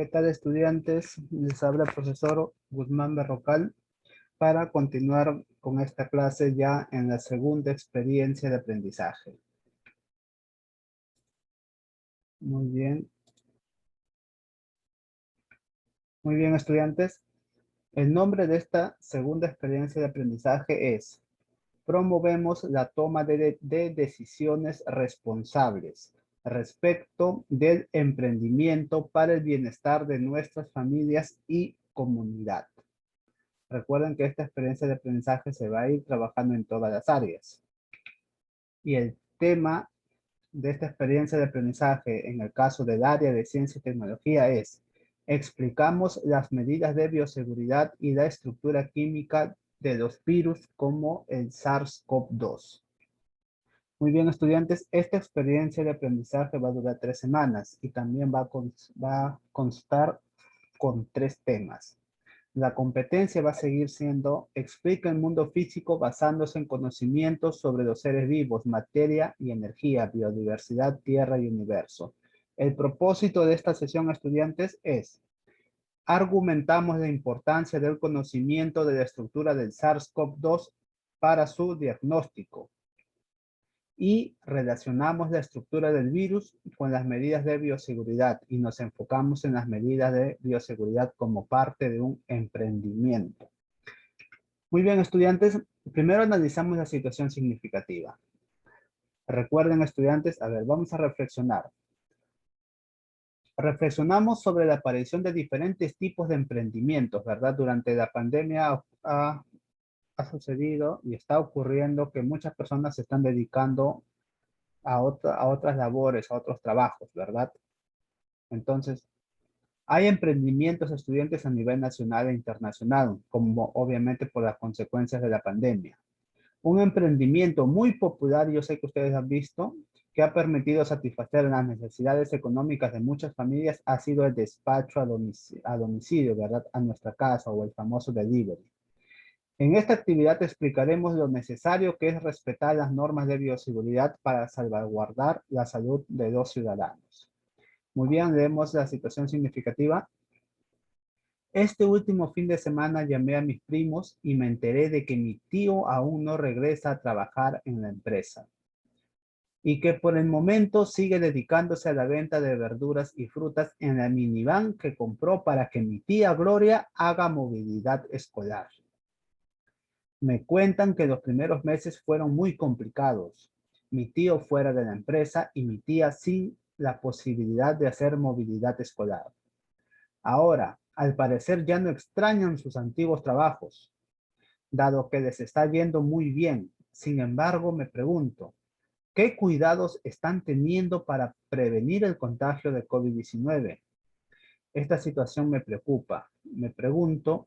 ¿Qué tal, estudiantes? Les habla el profesor Guzmán Berrocal para continuar con esta clase ya en la segunda experiencia de aprendizaje. Muy bien. Muy bien, estudiantes. El nombre de esta segunda experiencia de aprendizaje es: promovemos la toma de decisiones responsables respecto del emprendimiento para el bienestar de nuestras familias y comunidad. Recuerden que esta experiencia de aprendizaje se va a ir trabajando en todas las áreas. Y el tema de esta experiencia de aprendizaje en el caso del área de ciencia y tecnología es: explicamos las medidas de bioseguridad y la estructura química de los virus como el SARS-CoV-2. Muy bien, estudiantes, esta experiencia de aprendizaje va a durar 3 semanas y también va a constar con 3 temas. La competencia va a seguir siendo: explica el mundo físico basándose en conocimientos sobre los seres vivos, materia y energía, biodiversidad, tierra y universo. El propósito de esta sesión, estudiantes, es: argumentamos la importancia del conocimiento de la estructura del SARS-CoV-2 para su diagnóstico y relacionamos la estructura del virus con las medidas de bioseguridad y nos enfocamos en las medidas de bioseguridad como parte de un emprendimiento. Muy bien, estudiantes, primero analizamos la situación significativa. Recuerden, estudiantes, a ver, vamos a reflexionar. Reflexionamos sobre la aparición de diferentes tipos de emprendimientos, ¿verdad? Durante la pandemia ha sucedido y está ocurriendo que muchas personas se están dedicando a otras labores, a otros trabajos, ¿verdad? Entonces, hay emprendimientos, estudiantes, a nivel nacional e internacional, como obviamente por las consecuencias de la pandemia. Un emprendimiento muy popular, yo sé que ustedes han visto, que ha permitido satisfacer las necesidades económicas de muchas familias, ha sido el despacho a domicilio, ¿verdad? A nuestra casa, o el famoso delivery. En esta actividad explicaremos lo necesario que es respetar las normas de bioseguridad para salvaguardar la salud de los ciudadanos. Muy bien, leemos la situación significativa. Este último fin de semana llamé a mis primos y me enteré de que mi tío aún no regresa a trabajar en la empresa y que por el momento sigue dedicándose a la venta de verduras y frutas en la minivan que compró para que mi tía Gloria haga movilidad escolar. Me cuentan que los primeros meses fueron muy complicados. Mi tío fuera de la empresa y mi tía sin la posibilidad de hacer movilidad escolar. Ahora, al parecer ya no extrañan sus antiguos trabajos, dado que les está yendo muy bien. Sin embargo, me pregunto, ¿qué cuidados están teniendo para prevenir el contagio de COVID-19? Esta situación me preocupa. Me pregunto,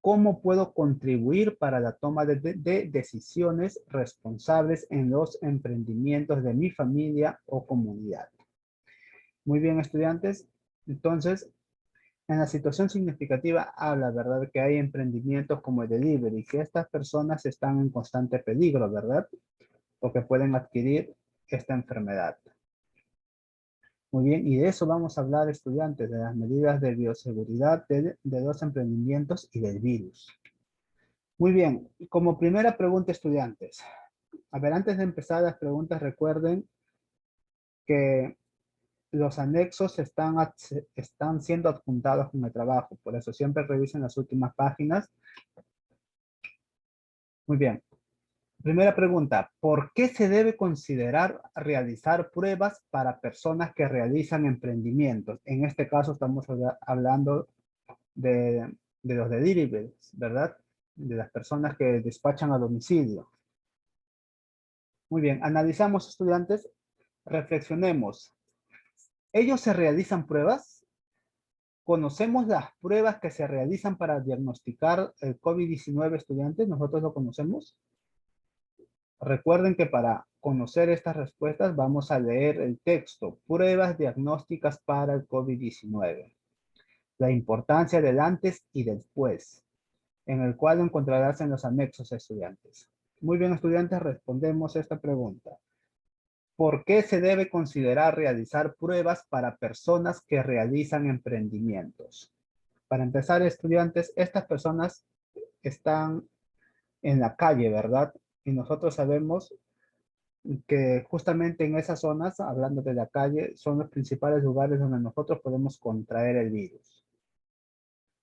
¿cómo puedo contribuir para la toma de decisiones responsables en los emprendimientos de mi familia o comunidad? Muy bien, estudiantes. Entonces, en la situación significativa habla, ¿verdad?, que hay emprendimientos como el delivery, que estas personas están en constante peligro, ¿verdad?, porque pueden adquirir esta enfermedad. Muy bien, y de eso vamos a hablar, estudiantes, de las medidas de bioseguridad de los emprendimientos y del virus. Muy bien, como primera pregunta, estudiantes. A ver, antes de empezar las preguntas, recuerden que los anexos están siendo adjuntados con el trabajo, por eso siempre revisen las últimas páginas. Muy bien. Primera pregunta, ¿por qué se debe considerar realizar pruebas para personas que realizan emprendimientos? En este caso estamos hablando de los deliveries, ¿verdad? De las personas que despachan a domicilio. Muy bien, analizamos, estudiantes, reflexionemos. ¿Ellos se realizan pruebas? ¿Conocemos las pruebas que se realizan para diagnosticar el COVID-19, estudiantes? ¿Nosotros lo conocemos? Recuerden que para conocer estas respuestas vamos a leer el texto, pruebas diagnósticas para el COVID-19. La importancia del antes y después, en el cual encontrarás en los anexos, estudiantes. Muy bien, estudiantes, respondemos esta pregunta. ¿Por qué se debe considerar realizar pruebas para personas que realizan emprendimientos? Para empezar, estudiantes, estas personas están en la calle, ¿verdad? Y nosotros sabemos que justamente en esas zonas, hablando de la calle, son los principales lugares donde nosotros podemos contraer el virus.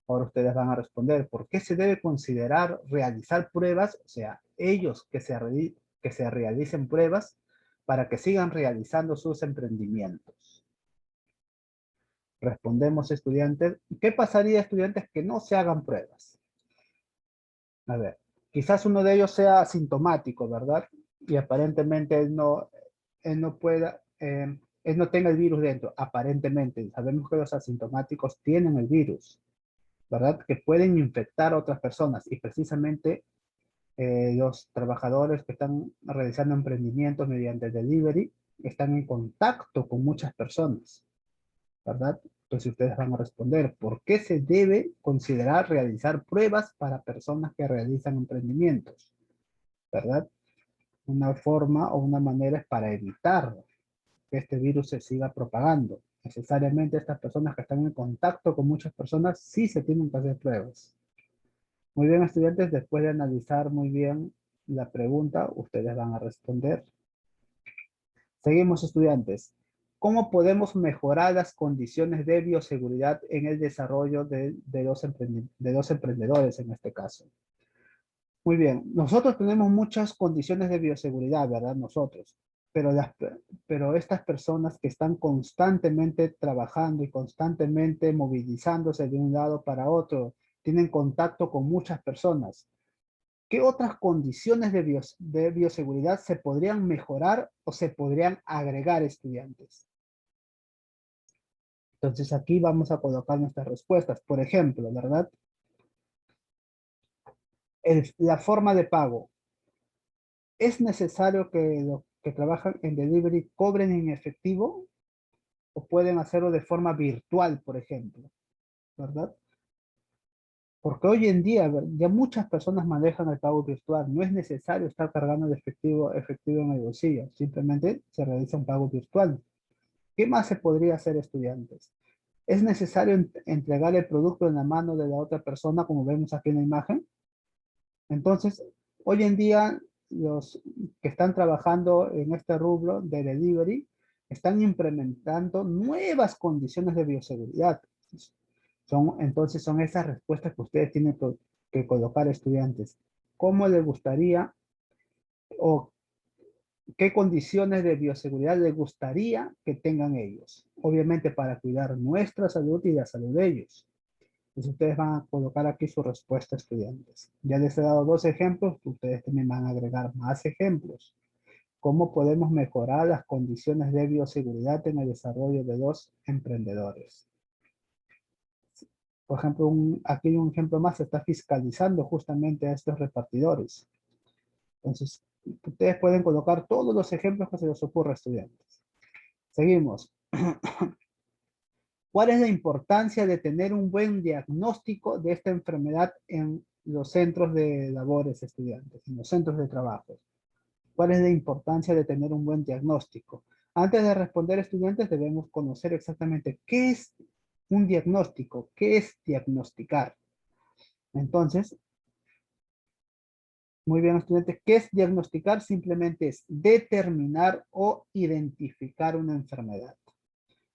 Ahora ustedes van a responder, ¿por qué se debe considerar realizar pruebas? O sea, ellos que se realicen pruebas para que sigan realizando sus emprendimientos. Respondemos, estudiantes. ¿Qué pasaría, estudiantes, que no se hagan pruebas? A ver, quizás uno de ellos sea asintomático, ¿verdad? Y aparentemente él no tenga el virus dentro, aparentemente. Sabemos que los asintomáticos tienen el virus, ¿verdad? Que pueden infectar a otras personas y precisamente los trabajadores que están realizando emprendimientos mediante delivery están en contacto con muchas personas, ¿verdad? Entonces ustedes van a responder, ¿por qué se debe considerar realizar pruebas para personas que realizan emprendimientos? ¿Verdad? Una forma o una manera es para evitar que este virus se siga propagando. Necesariamente estas personas que están en contacto con muchas personas sí se tienen que hacer pruebas. Muy bien, estudiantes, después de analizar muy bien la pregunta, ustedes van a responder. Seguimos, estudiantes. ¿Cómo podemos mejorar las condiciones de bioseguridad en el desarrollo de dos emprendedores en este caso? Muy bien, nosotros tenemos muchas condiciones de bioseguridad, ¿verdad? Nosotros, pero, pero estas personas que están constantemente trabajando y constantemente movilizándose de un lado para otro, tienen contacto con muchas personas. ¿Qué otras condiciones de bioseguridad se podrían mejorar o se podrían agregar, estudiantes? Entonces aquí vamos a colocar nuestras respuestas. Por ejemplo, ¿verdad? La forma de pago. ¿Es necesario que los que trabajan en delivery cobren en efectivo o pueden hacerlo de forma virtual, por ejemplo? ¿Verdad? Porque hoy en día ya muchas personas manejan el pago virtual. No es necesario estar cargando de efectivo en el bolsillo. Simplemente se realiza un pago virtual. ¿Qué más se podría hacer, estudiantes? ¿Es necesario entregar el producto en la mano de la otra persona, como vemos aquí en la imagen? Entonces, hoy en día, los que están trabajando en este rubro de delivery están implementando nuevas condiciones de bioseguridad. Entonces, son esas respuestas que ustedes tienen que colocar, estudiantes. ¿Cómo les gustaría o qué condiciones de bioseguridad les gustaría que tengan ellos? Obviamente para cuidar nuestra salud y la salud de ellos. Entonces ustedes van a colocar aquí su respuesta, estudiantes. Ya les he dado dos ejemplos, ustedes también van a agregar más ejemplos. ¿Cómo podemos mejorar las condiciones de bioseguridad en el desarrollo de los emprendedores? Por ejemplo, aquí hay un ejemplo más, se está fiscalizando justamente a estos repartidores. Entonces, ustedes pueden colocar todos los ejemplos que se les ocurra, estudiantes. Seguimos. ¿Cuál es la importancia de tener un buen diagnóstico de esta enfermedad en los centros de labores, estudiantes, en los centros de trabajo? ¿Cuál es la importancia de tener un buen diagnóstico? Antes de responder, estudiantes, debemos conocer exactamente qué es un diagnóstico, qué es diagnosticar. Entonces, muy bien, estudiantes, ¿qué es diagnosticar? Simplemente es determinar o identificar una enfermedad.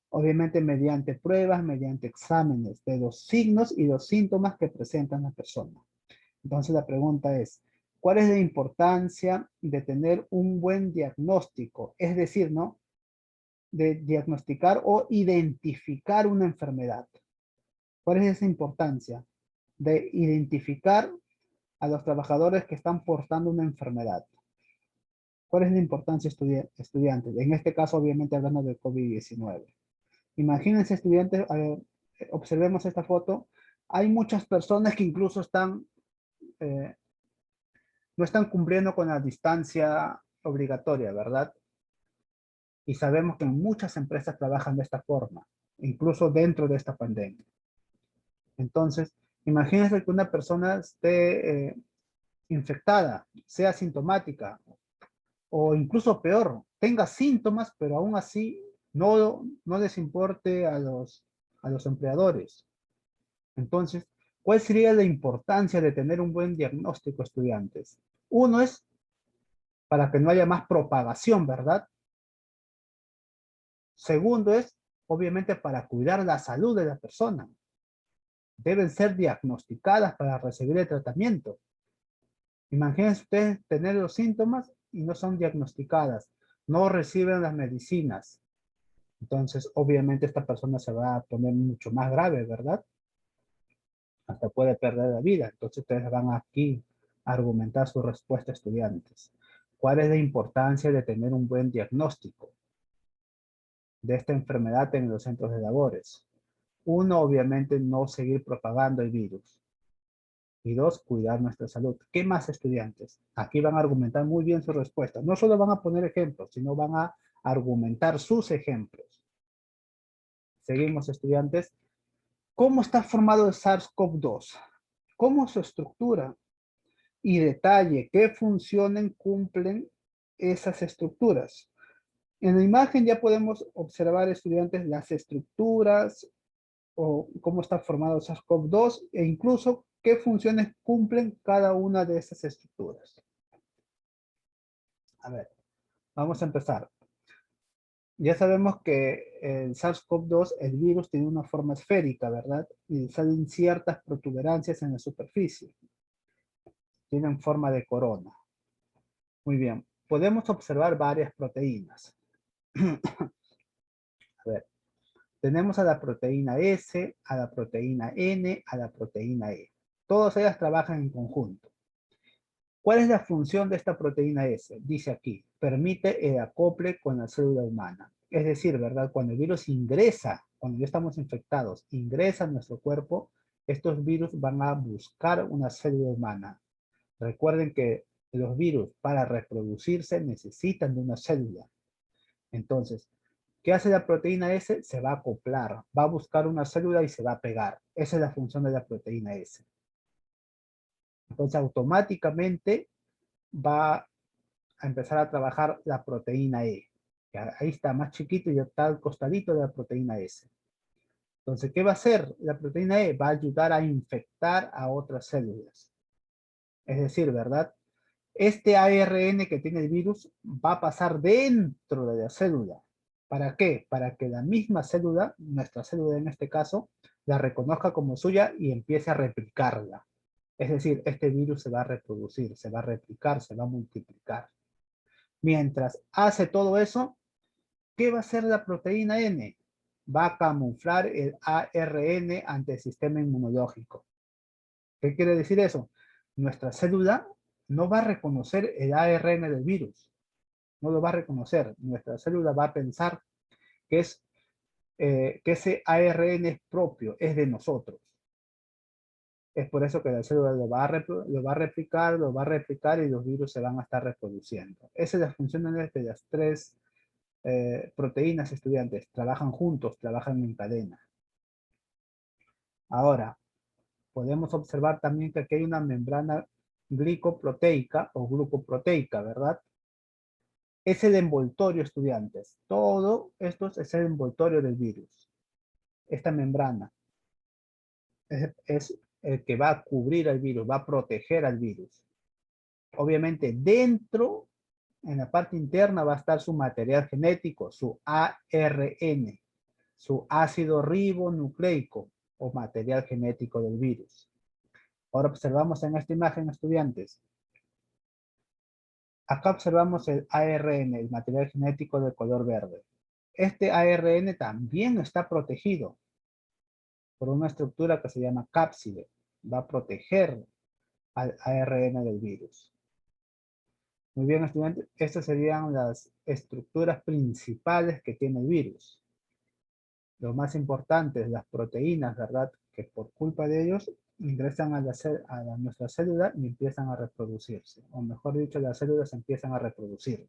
Obviamente mediante pruebas, mediante exámenes de los signos y los síntomas que presentan la persona. Entonces la pregunta es, ¿cuál es la importancia de tener un buen diagnóstico? Es decir, ¿no? De diagnosticar o identificar una enfermedad. ¿Cuál es esa importancia? De identificar a los trabajadores que están portando una enfermedad. ¿Cuál es la importancia, estudiantes? En este caso, obviamente, hablando de COVID-19. Imagínense, estudiantes, observemos esta foto. Hay muchas personas que incluso eh, no están cumpliendo con la distancia obligatoria, ¿verdad? Y sabemos que muchas empresas trabajan de esta forma, incluso dentro de esta pandemia. Entonces, imagínense que una persona esté infectada, sea sintomática, o incluso peor, tenga síntomas, pero aún así no les importe a los empleadores. Entonces, ¿cuál sería la importancia de tener un buen diagnóstico, estudiantes? Uno es para que no haya más propagación, ¿verdad? Segundo es, obviamente, para cuidar la salud de la persona. Deben ser diagnosticadas para recibir el tratamiento. Imagínense ustedes tener los síntomas y no son diagnosticadas, no reciben las medicinas. Entonces, obviamente, esta persona se va a poner mucho más grave, ¿verdad? Hasta puede perder la vida. Entonces, ustedes van aquí a argumentar su respuesta, estudiantes. ¿Cuál es la importancia de tener un buen diagnóstico de esta enfermedad en los centros de labores? Uno, obviamente, no seguir propagando el virus. Y dos, cuidar nuestra salud. ¿Qué más, estudiantes? Aquí van a argumentar muy bien su respuesta. No solo van a poner ejemplos, sino van a argumentar sus ejemplos. Seguimos, estudiantes. ¿Cómo está formado el SARS-CoV-2? ¿Cómo su estructura? Y detalle, ¿qué funciones cumplen esas estructuras? En la imagen ya podemos observar, estudiantes, las estructuras o cómo está formado SARS-CoV-2 e incluso qué funciones cumplen cada una de esas estructuras. A ver, vamos a empezar. Ya sabemos que el SARS-CoV-2, el virus, tiene una forma esférica, ¿verdad? Y salen ciertas protuberancias en la superficie. Tienen forma de corona. Muy bien. Podemos observar varias proteínas. A ver, tenemos a la proteína S, a la proteína N, a la proteína E. Todas ellas trabajan en conjunto. ¿Cuál es la función de esta proteína S? Dice aquí, permite el acople con la célula humana. Es decir, ¿verdad? Cuando el virus ingresa, cuando ya estamos infectados, ingresa a nuestro cuerpo, estos virus van a buscar una célula humana. Recuerden que los virus para reproducirse necesitan de una célula. Entonces, ¿qué hace la proteína S? Se va a acoplar, va a buscar una célula y se va a pegar. Esa es la función de la proteína S. Entonces, automáticamente va a empezar a trabajar la proteína E. Ahí está, más chiquito y está al costadito de la proteína S. Entonces, ¿qué va a hacer la proteína E? Va a ayudar a infectar a otras células. Es decir, ¿verdad? Este ARN que tiene el virus va a pasar dentro de la célula. ¿Para qué? Para que la misma célula, nuestra célula en este caso, la reconozca como suya y empiece a replicarla. Es decir, este virus se va a reproducir, se va a replicar, se va a multiplicar. Mientras hace todo eso, ¿qué va a hacer la proteína N? Va a camuflar el ARN ante el sistema inmunológico. ¿Qué quiere decir eso? Nuestra célula no va a reconocer el ARN del virus. No lo va a reconocer. Nuestra célula va a pensar que ese ARN es propio, es de nosotros. Es por eso que la célula lo va a replicar y los virus se van a estar reproduciendo. Esa es la función de las tres proteínas, estudiantes. Trabajan juntos, trabajan en cadena. Ahora, podemos observar también que aquí hay una membrana glicoproteica o glucoproteica, ¿verdad? Es el envoltorio, estudiantes. Todo esto es el envoltorio del virus. Esta membrana es el que va a cubrir al virus, va a proteger al virus. Obviamente, dentro, en la parte interna, va a estar su material genético, su ARN, su ácido ribonucleico o material genético del virus. Ahora observamos en esta imagen, estudiantes. Acá observamos el ARN, el material genético de color verde. Este ARN también está protegido por una estructura que se llama cápside. Va a proteger al ARN del virus. Muy bien, estudiantes, estas serían las estructuras principales que tiene el virus. Lo más importante es las proteínas, ¿verdad? Que por culpa de ellos ingresan a nuestra célula y empiezan a reproducirse. O mejor dicho, las células empiezan a reproducir,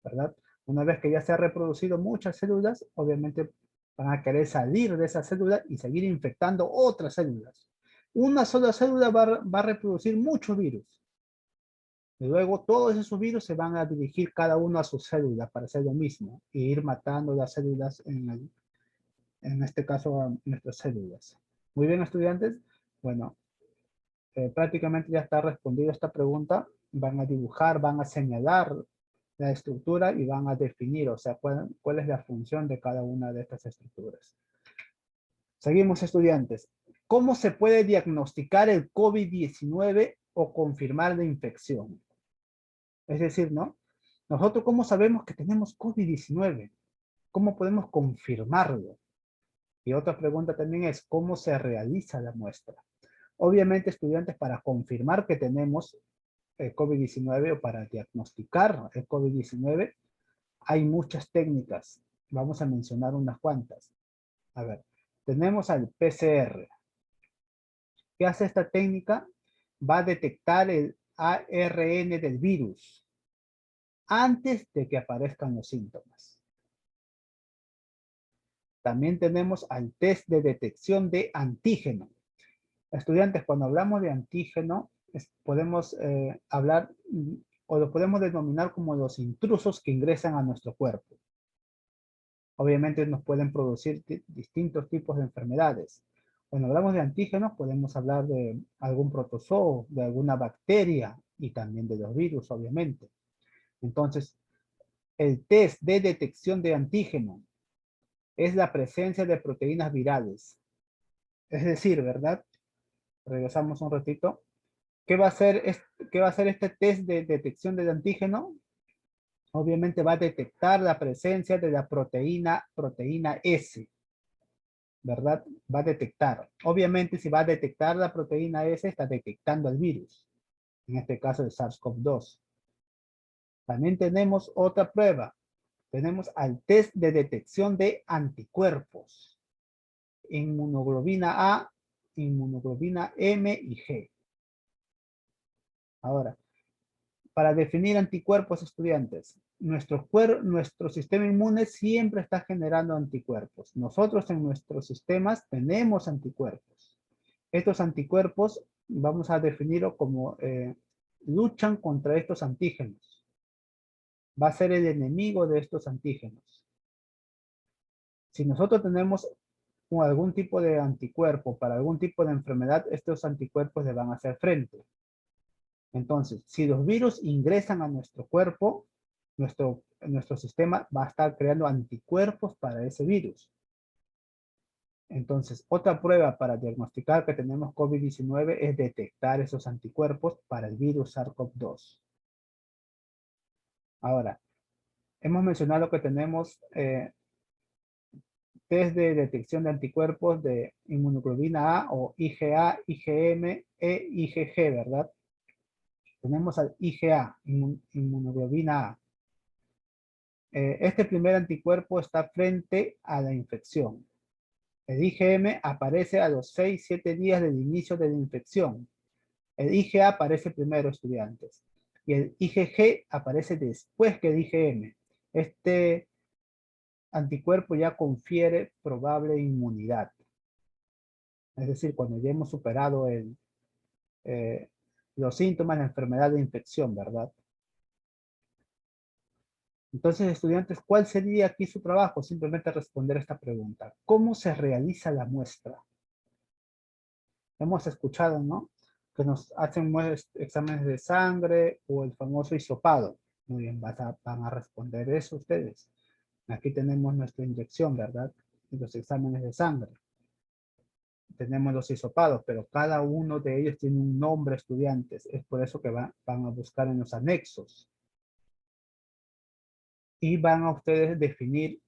¿verdad? Una vez que ya se han reproducido muchas células, obviamente van a querer salir de esa célula y seguir infectando otras células. Una sola célula va a reproducir muchos virus. Y luego todos esos virus se van a dirigir cada uno a su célula para hacer lo mismo e ir matando las células, en este caso a nuestras células. Muy bien, estudiantes. Bueno, prácticamente ya está respondida esta pregunta. Van a dibujar, van a señalar la estructura y van a definir, o sea, cuál es la función de cada una de estas estructuras. Seguimos, estudiantes. ¿Cómo se puede diagnosticar el COVID-19 o confirmar la infección? Es decir, ¿no? Nosotros, ¿cómo sabemos que tenemos COVID-19? ¿Cómo podemos confirmarlo? Y otra pregunta también es, ¿cómo se realiza la muestra? Obviamente, estudiantes, para confirmar que tenemos el COVID-19 o para diagnosticar el COVID-19, hay muchas técnicas. Vamos a mencionar unas cuantas. A ver, tenemos al PCR. ¿Qué hace esta técnica? Va a detectar el ARN del virus antes de que aparezcan los síntomas. También tenemos al test de detección de antígeno. Estudiantes, cuando hablamos de antígeno, podemos hablar o lo podemos denominar como los intrusos que ingresan a nuestro cuerpo. Obviamente nos pueden producir distintos tipos de enfermedades. Cuando hablamos de antígenos, podemos hablar de algún protozoo, de alguna bacteria y también de los virus, obviamente. Entonces, el test de detección de antígeno es la presencia de proteínas virales. Es decir, ¿verdad? Regresamos un ratito. ¿Qué va a hacer este test de detección del antígeno? Obviamente va a detectar la presencia de la proteína S, ¿verdad? Va a detectar. Obviamente, si va a detectar la proteína S, está detectando el virus. En este caso, el SARS-CoV-2. También tenemos otra prueba. Tenemos al test de detección de anticuerpos. Inmunoglobina A, inmunoglobina M y G. Ahora, para definir anticuerpos, estudiantes, nuestro sistema inmune siempre está generando anticuerpos. Nosotros en nuestros sistemas tenemos anticuerpos. Estos anticuerpos vamos a definirlo como luchan contra estos antígenos. Va a ser el enemigo de estos antígenos. Si nosotros tenemos algún tipo de anticuerpo para algún tipo de enfermedad, estos anticuerpos le van a hacer frente. Entonces, si los virus ingresan a nuestro cuerpo, nuestro sistema va a estar creando anticuerpos para ese virus. Entonces, otra prueba para diagnosticar que tenemos COVID-19 es detectar esos anticuerpos para el virus SARS-CoV-2. Ahora, hemos mencionado que tenemos test de detección de anticuerpos de inmunoglobina A o IgA, IgM e IgG, ¿verdad? Tenemos al IgA, inmunoglobina A. Este primer anticuerpo está frente a la infección. El IgM aparece a los 6-7 días del inicio de la infección. El IgA aparece primero, estudiantes. Y el IgG aparece después que el IgM. Este anticuerpo ya confiere probable inmunidad. Es decir, cuando ya hemos superado los síntomas de la enfermedad de infección, ¿verdad? Entonces, estudiantes, ¿cuál sería aquí su trabajo? Simplemente responder esta pregunta. ¿Cómo se realiza la muestra? Hemos escuchado, ¿no? Que nos hacen exámenes de sangre o el famoso hisopado. Muy bien, van a responder eso ustedes. Aquí tenemos nuestra inyección, ¿verdad? Y los exámenes de sangre. Tenemos los hisopados, pero cada uno de ellos tiene un nombre, estudiantes. Es por eso que van a buscar en los anexos. Y van a ustedes definir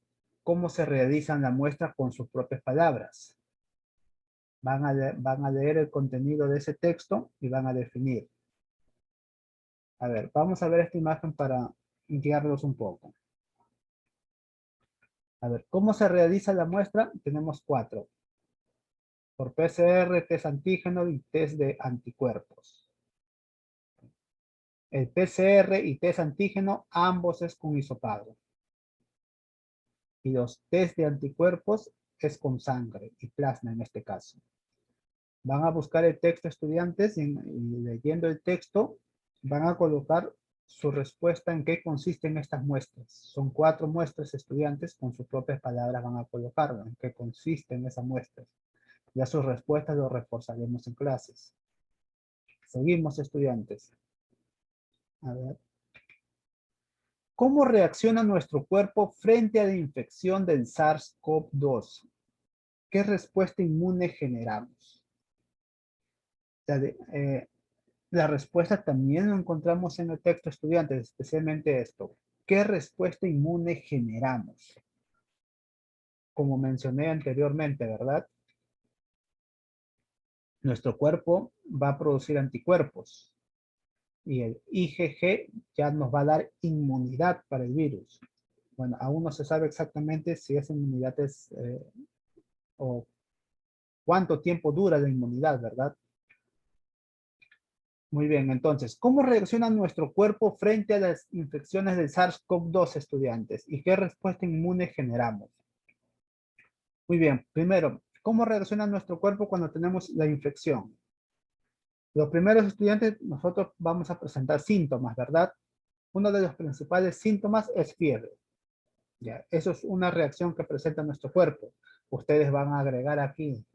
cómo se realizan la muestra con sus propias palabras. Van a leer el contenido de ese texto y van a definir. A ver, vamos a ver esta imagen para guiarlos un poco. A ver, ¿cómo se realiza la muestra? Tenemos 4. Por PCR, test antígeno y test de anticuerpos. El PCR y test antígeno, ambos es con hisopado. Y los test de anticuerpos es con sangre y plasma en este caso. Van a buscar el texto, estudiantes, y leyendo el texto van a colocar su respuesta en qué consisten estas muestras. Son 4 muestras, estudiantes, con sus propias palabras van a colocarlo, en qué consisten esas muestras. Ya sus respuestas lo reforzaremos en clases. Seguimos, estudiantes. A ver. ¿Cómo reacciona nuestro cuerpo frente a la infección del SARS-CoV-2? ¿Qué respuesta inmune generamos? La respuesta también lo encontramos en el texto, estudiantes, especialmente esto. ¿Qué respuesta inmune generamos? Como mencioné anteriormente, ¿verdad? Nuestro cuerpo va a producir anticuerpos y el IgG ya nos va a dar inmunidad para el virus. Bueno, aún no se sabe exactamente si esa inmunidad es o cuánto tiempo dura la inmunidad, ¿verdad? Muy bien, entonces, ¿cómo reacciona nuestro cuerpo frente a las infecciones del SARS-CoV-2, estudiantes? ¿Y qué respuesta inmune generamos? Muy bien, primero, ¿cómo reacciona nuestro cuerpo cuando tenemos la infección? Los primeros, estudiantes, nosotros vamos a presentar síntomas, ¿verdad? Uno de los principales síntomas es fiebre. Ya, eso es una reacción que presenta nuestro cuerpo. Ustedes van a agregar aquí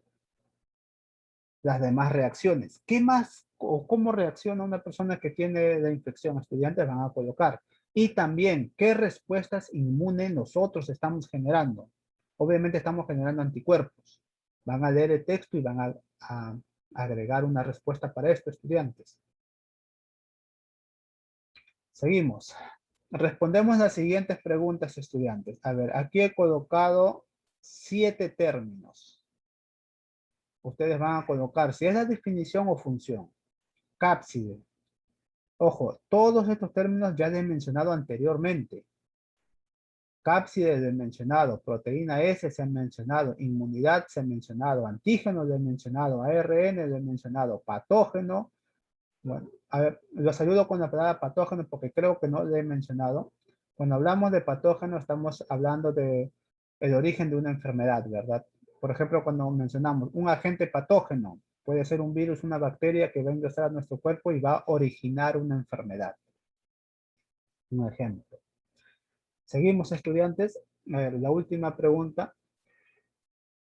las demás reacciones. ¿Qué más o cómo reacciona una persona que tiene la infección? Estudiantes van a colocar. Y también, ¿qué respuestas inmunes nosotros estamos generando? Obviamente estamos generando anticuerpos. Van a leer el texto y van a agregar una respuesta para esto, estudiantes. Seguimos. Respondemos las siguientes preguntas, estudiantes. A ver, aquí he colocado 7 términos. Ustedes van a colocar si es la definición o función. Cápside. Ojo, todos estos términos ya les he mencionado anteriormente. Cápside les he mencionado, proteína S se ha mencionado, inmunidad se ha mencionado, antígeno le he mencionado, ARN le he mencionado, patógeno. Bueno, a ver, los ayudo con la palabra patógeno porque creo que no le he mencionado. Cuando hablamos de patógeno estamos hablando de el origen de una enfermedad, ¿verdad? Por ejemplo, cuando mencionamos un agente patógeno, puede ser un virus, una bacteria que va a ingresar a nuestro cuerpo y va a originar una enfermedad. Un ejemplo. Seguimos, estudiantes. A ver, la última pregunta.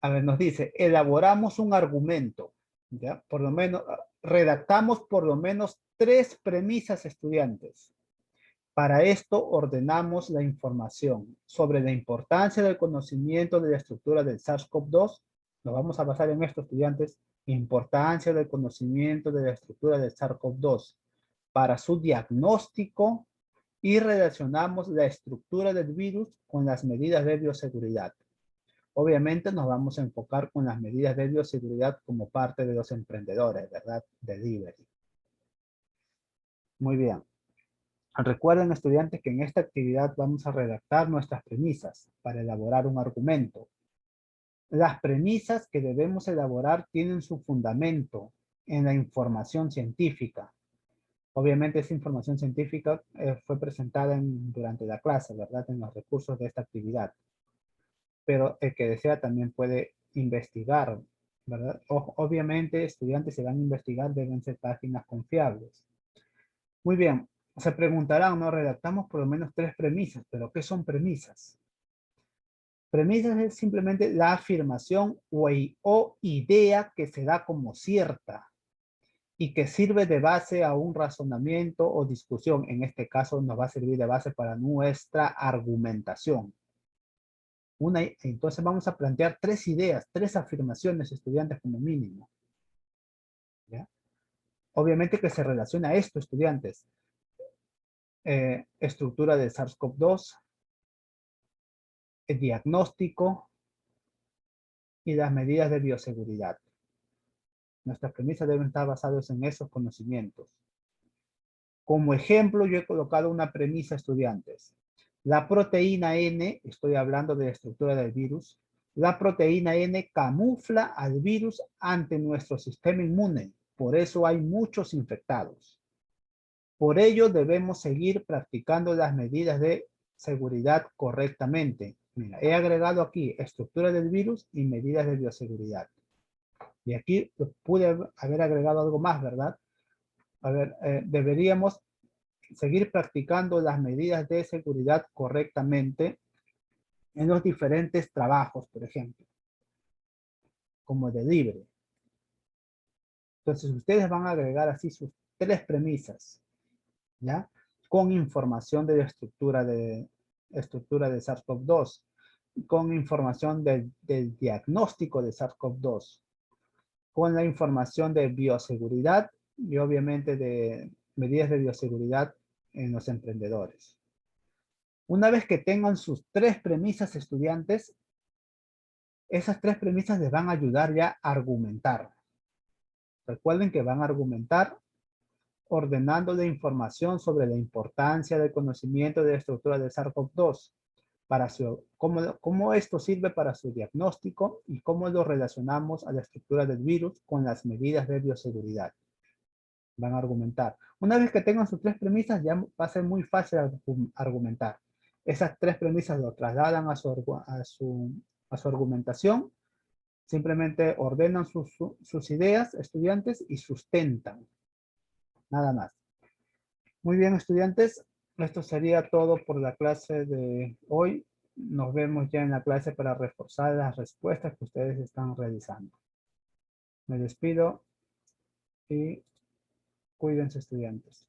A ver, nos dice, elaboramos un argumento. ¿Ya? Por lo menos, redactamos por lo menos 3 premisas, estudiantes. Para esto ordenamos la información sobre la importancia del conocimiento de la estructura del SARS-CoV-2. Nos vamos a basar en esto, estudiantes. Importancia del conocimiento de la estructura del SARS-CoV-2 para su diagnóstico y relacionamos la estructura del virus con las medidas de bioseguridad. Obviamente nos vamos a enfocar con las medidas de bioseguridad como parte de los emprendedores, ¿verdad? Delivery. Muy bien. Recuerden, estudiantes, que en esta actividad vamos a redactar nuestras premisas para elaborar un argumento. Las premisas que debemos elaborar tienen su fundamento en la información científica. Obviamente esa información científica fue presentada durante la clase, ¿verdad? En los recursos de esta actividad. Pero el que desea también puede investigar, ¿verdad? Obviamente, estudiantes se van a investigar, deben ser páginas confiables. Muy bien, se preguntarán, ¿no? Redactamos por lo menos 3 premisas, pero ¿qué son premisas? Premisas es simplemente la afirmación o idea que se da como cierta y que sirve de base a un razonamiento o discusión. En este caso nos va a servir de base para nuestra argumentación. Entonces vamos a plantear 3 ideas, 3 afirmaciones, estudiantes, como mínimo. ¿Ya? Obviamente que se relaciona a esto, estudiantes. Estructura de SARS-CoV-2, el diagnóstico y las medidas de bioseguridad. Nuestras premisas deben estar basadas en esos conocimientos. Como ejemplo, yo he colocado una premisa, estudiantes. La proteína N, estoy hablando de la estructura del virus, la proteína N camufla al virus ante nuestro sistema inmune. Por eso hay muchos infectados. Por ello debemos seguir practicando las medidas de seguridad correctamente. Mira, he agregado aquí estructura del virus y medidas de bioseguridad. Y aquí pude haber agregado algo más, ¿verdad? A ver, deberíamos seguir practicando las medidas de seguridad correctamente en los diferentes trabajos, por ejemplo, como delivery. Entonces, ustedes van a agregar así sus 3 premisas, ¿ya? Con información de la estructura de SARS-CoV-2, con información del diagnóstico de SARS-CoV-2, con la información de bioseguridad y obviamente de medidas de bioseguridad en los emprendedores. Una vez que tengan sus 3 premisas, estudiantes, esas 3 premisas les van a ayudar ya a argumentar. Recuerden que van a argumentar ordenando la información sobre la importancia del conocimiento de la estructura de SARS-CoV-2, para cómo esto sirve para su diagnóstico y cómo lo relacionamos a la estructura del virus con las medidas de bioseguridad. Van a argumentar. Una vez que tengan sus 3 premisas, ya va a ser muy fácil argumentar. Esas 3 premisas lo trasladan a su argumentación. Simplemente ordenan sus ideas, estudiantes, y sustentan. Nada más. Muy bien, estudiantes. Esto sería todo por la clase de hoy. Nos vemos ya en la clase para reforzar las respuestas que ustedes están realizando. Me despido y cuídense, estudiantes.